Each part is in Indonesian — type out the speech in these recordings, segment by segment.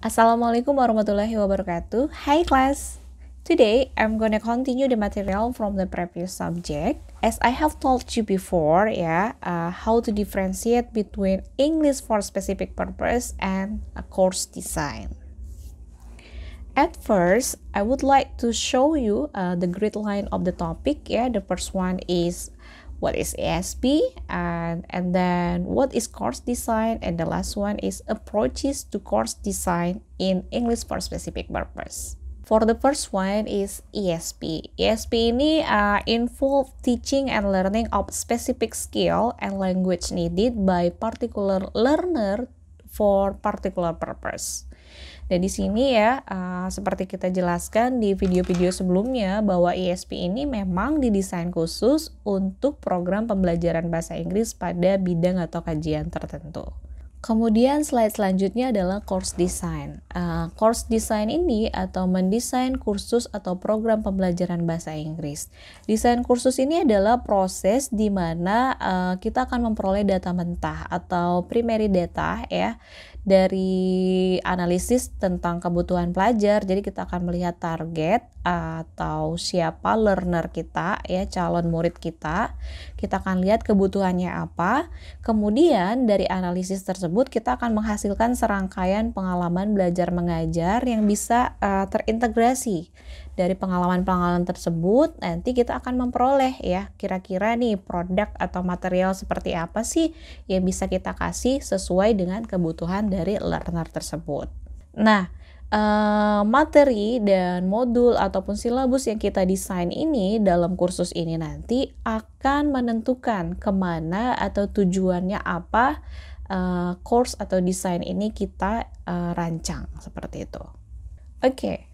Assalamualaikum warahmatullahi wabarakatuh. Hi class. Today I'm gonna continue the material from the previous subject. As I have told you before, how to differentiate between English for specific purpose and a course design. At first, I would like to show you the grid line of the topic. The first one is what is ESP, and then what is course design, and the last one is approaches to course design in English for specific purpose. For the first one is ESP. ESP ini involve teaching and learning of specific skill and language needed by particular learner for particular purpose. Dan di sini seperti kita jelaskan di video-video sebelumnya bahwa ESP ini memang didesain khusus untuk program pembelajaran bahasa Inggris pada bidang atau kajian tertentu. Kemudian slide selanjutnya adalah course design. Course design ini atau mendesain kursus atau program pembelajaran bahasa Inggris. Desain kursus ini adalah proses di mana kita akan memperoleh data mentah atau primary data dari analisis tentang kebutuhan pelajar. Jadi kita akan melihat target atau siapa learner kita, calon murid kita. Kita akan lihat kebutuhannya apa. Kemudian dari analisis tersebut kita akan menghasilkan serangkaian pengalaman belajar mengajar yang bisa terintegrasi. Dari pengalaman-pengalaman tersebut nanti kita akan memperoleh kira-kira nih produk atau material seperti apa sih yang bisa kita kasih sesuai dengan kebutuhan dari learner tersebut. Nah, materi dan modul ataupun silabus yang kita desain ini dalam kursus ini nanti akan menentukan kemana atau tujuannya apa course atau desain ini kita rancang seperti itu. Oke.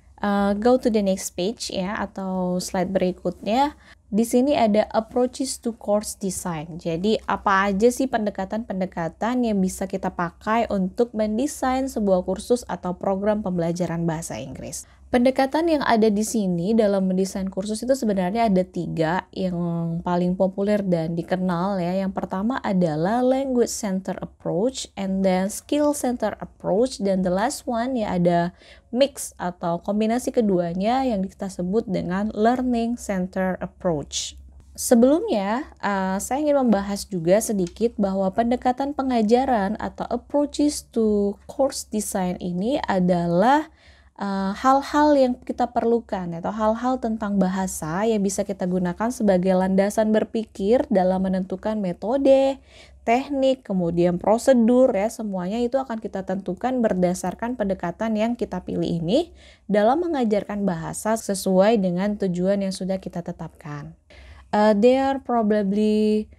Go to the next page atau slide berikutnya. Di sini ada approaches to course design. Jadi apa aja sih pendekatan-pendekatan yang bisa kita pakai untuk mendesain sebuah kursus atau program pembelajaran bahasa Inggris. Pendekatan yang ada di sini dalam mendesain kursus itu sebenarnya ada 3 yang paling populer dan dikenal Yang pertama adalah language center approach, and then skill center approach, dan the last one ada mix atau kombinasi keduanya yang kita sebut dengan learning center approach. Sebelumnya, saya ingin membahas juga sedikit bahwa pendekatan pengajaran atau approaches to course design ini adalah hal-hal yang kita perlukan atau hal-hal tentang bahasa yang bisa kita gunakan sebagai landasan berpikir dalam menentukan metode, teknik, kemudian prosedur semuanya itu akan kita tentukan berdasarkan pendekatan yang kita pilih ini dalam mengajarkan bahasa sesuai dengan tujuan yang sudah kita tetapkan. There are probably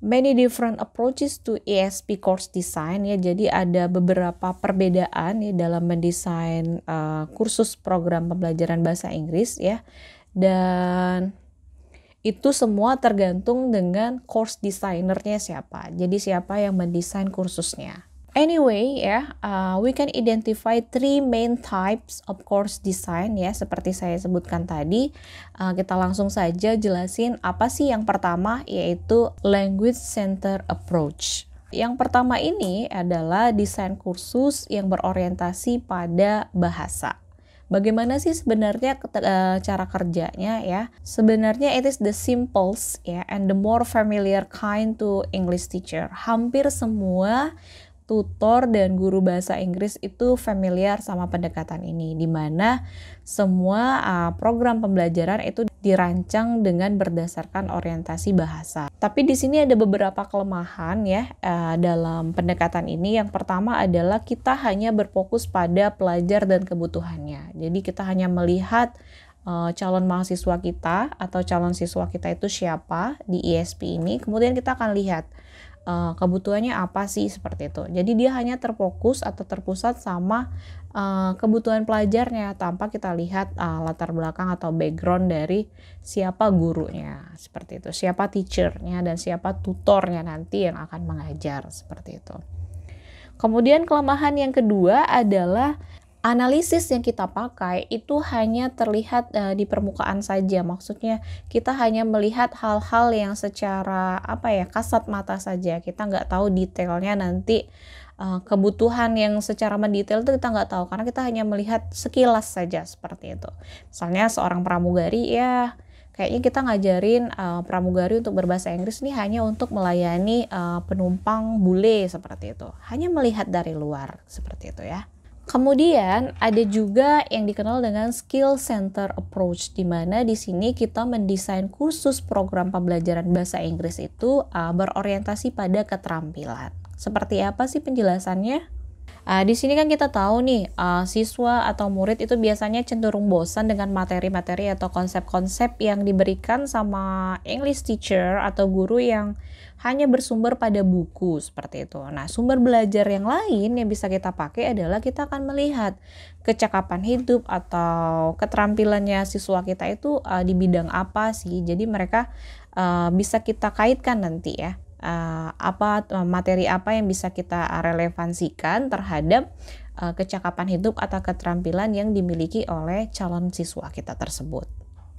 many different approaches to ESP course design jadi ada beberapa perbedaan dalam mendesain kursus program pembelajaran bahasa Inggris dan itu semua tergantung dengan course designernya siapa. Jadi siapa yang mendesain kursusnya. Anyway, we can identify 3 main types of course design seperti saya sebutkan tadi. Kita langsung saja jelasin apa sih yang pertama, yaitu language center approach. Yang pertama ini adalah desain kursus yang berorientasi pada bahasa. Bagaimana sih sebenarnya cara kerjanya Sebenarnya it is the simplest and the more familiar kind to English teacher. Hampir semua tutor dan guru bahasa Inggris itu familiar sama pendekatan ini, di mana semua program pembelajaran itu dirancang dengan berdasarkan orientasi bahasa. Tapi di sini ada beberapa kelemahan dalam pendekatan ini. Yang pertama adalah kita hanya berfokus pada pelajar dan kebutuhannya. Jadi kita hanya melihat calon mahasiswa kita atau calon siswa kita itu siapa di ESP ini. Kemudian kita akan lihat kebutuhannya apa sih seperti itu. Jadi dia hanya terfokus atau terpusat sama kebutuhan pelajarnya tanpa kita lihat latar belakang atau background dari siapa gurunya seperti itu, siapa teachernya dan siapa tutornya nanti yang akan mengajar seperti itu. Kemudian kelemahan yang kedua adalah analisis yang kita pakai itu hanya terlihat di permukaan saja. Maksudnya kita hanya melihat hal-hal yang secara kasat mata saja. Kita nggak tahu detailnya nanti kebutuhan yang secara mendetail itu kita nggak tahu, karena kita hanya melihat sekilas saja seperti itu. Misalnya seorang pramugari, ya kayaknya kita ngajarin pramugari untuk berbahasa Inggris nih hanya untuk melayani penumpang bule seperti itu. Hanya melihat dari luar seperti itu ya. Kemudian ada juga yang dikenal dengan skill center approach, di mana di sini kita mendesain kursus program pembelajaran bahasa Inggris itu berorientasi pada keterampilan. Seperti apa sih penjelasannya? Di sini kan kita tahu nih, siswa atau murid itu biasanya cenderung bosan dengan materi-materi atau konsep-konsep yang diberikan sama English teacher atau guru yang hanya bersumber pada buku seperti itu. Nah, sumber belajar yang lain yang bisa kita pakai adalah kita akan melihat kecakapan hidup atau keterampilannya siswa kita itu di bidang apa sih. Jadi mereka bisa kita kaitkan nanti ya. Materi apa yang bisa kita relevansikan terhadap kecakapan hidup atau keterampilan yang dimiliki oleh calon siswa kita tersebut.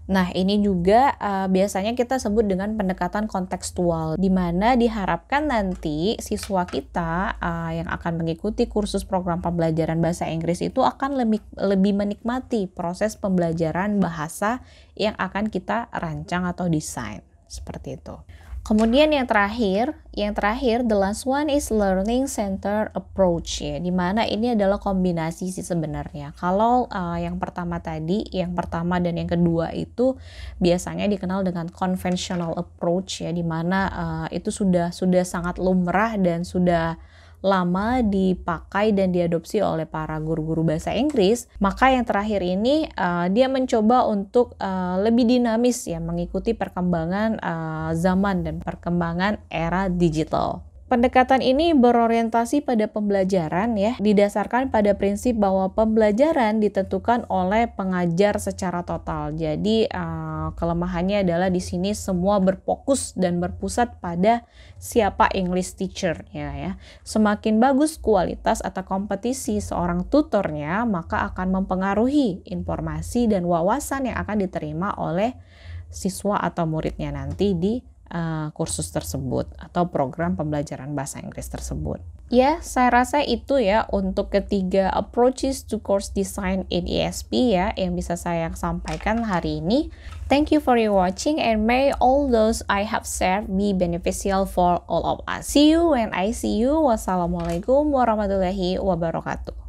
Nah, ini juga biasanya kita sebut dengan pendekatan kontekstual, di mana diharapkan nanti siswa kita yang akan mengikuti kursus program pembelajaran bahasa Inggris itu akan lebih menikmati proses pembelajaran bahasa yang akan kita rancang atau desain, seperti itu. Kemudian yang terakhir, the last one is learning center approach ya, dimana ini adalah kombinasi sih sebenarnya. Kalau yang pertama dan yang kedua itu biasanya dikenal dengan conventional approach ya, dimana itu sudah sangat lumrah dan sudah lama dipakai dan diadopsi oleh para guru-guru bahasa Inggris. Maka yang terakhir ini dia mencoba untuk lebih dinamis ya, mengikuti perkembangan zaman dan perkembangan era digital. Pendekatan ini berorientasi pada pembelajaran ya, didasarkan pada prinsip bahwa pembelajaran ditentukan oleh pengajar secara total. Jadi kelemahannya adalah di sini semua berfokus dan berpusat pada siapa English teacher-nya ya. Semakin bagus kualitas atau kompetisi seorang tutornya, maka akan mempengaruhi informasi dan wawasan yang akan diterima oleh siswa atau muridnya nanti di kursus tersebut atau program pembelajaran bahasa Inggris tersebut. Ya, saya rasa itu ya untuk ketiga approaches to course design in ESP ya yang bisa saya sampaikan hari ini. Thank you for your watching and may all those I have shared be beneficial for all of us. See you when I see you. Wassalamualaikum warahmatullahi wabarakatuh.